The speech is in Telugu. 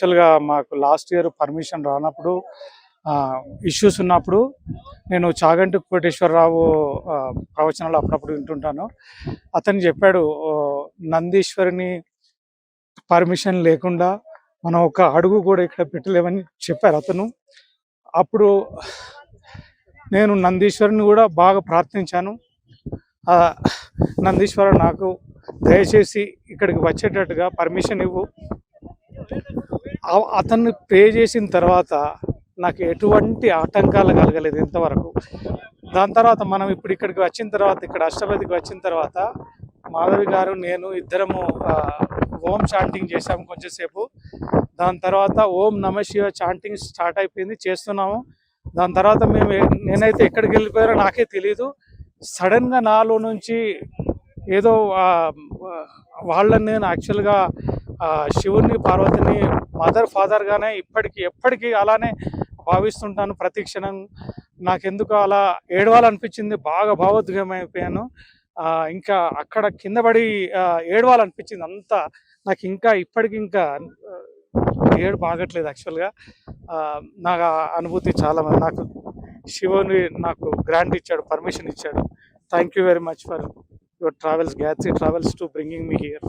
యాక్చువల్‌గా మాకు లాస్ట్ ఇయర్ పర్మిషన్ రానప్పుడు ఇష్యూస్ ఉన్నప్పుడు నేను చాగంటి కోటేశ్వరరావు ప్రవచనాలు అప్పుడప్పుడు వింటుంటాను. అతను చెప్పాడు, నందీశ్వరుని పర్మిషన్ లేకుండా మనం ఒక అడుగు కూడా ఇక్కడ పెట్టలేమని చెప్పారు అతను. అప్పుడు నేను నందీశ్వరుని కూడా బాగా ప్రార్థించాను. నందీశ్వర, నాకు దయచేసి ఇక్కడికి వచ్చేటట్టుగా పర్మిషన్ ఇవ్వు. అతన్ని ప్రే చేసిన తర్వాత నాకు ఎటువంటి ఆటంకాలు కలగలేదు ఇంతవరకు. దాని తర్వాత మనం ఇప్పుడు ఇక్కడికి వచ్చిన తర్వాత, ఇక్కడ అష్టపదికి వచ్చిన తర్వాత మాధవి గారు నేను ఇద్దరము ఓం చాంటింగ్ చేసాము కొంచెంసేపు. దాని తర్వాత ఓం నమ శివ చాంటింగ్ స్టార్ట్ అయిపోయింది, చేస్తున్నాము. దాని తర్వాత నేనైతే ఎక్కడికి వెళ్ళిపోయారో నాకే తెలియదు. సడన్గా నాలో నుంచి ఏదో వాళ్ళని నేను యాక్చువల్గా శివుని పార్వతిని మదర్ ఫాదర్గానే ఎప్పటికీ అలానే భావిస్తుంటాను ప్రతి క్షణం. నాకెందుకు అలా ఏడవాలనిపించింది, బాగా భావోద్వేగమైపోయాను. ఇంకా అక్కడ కింద పడి ఏడవాలనిపించింది అంతా. నాకు ఇప్పటికి ఏడు బాగట్లేదు యాక్చువల్గా. నాకు అనుభూతి చాలా నాకు శివుని నాకు గ్రాంట్ ఇచ్చాడు, పర్మిషన్ ఇచ్చాడు. Thank you very much for your travels, Gayatri travels, to bringing me here.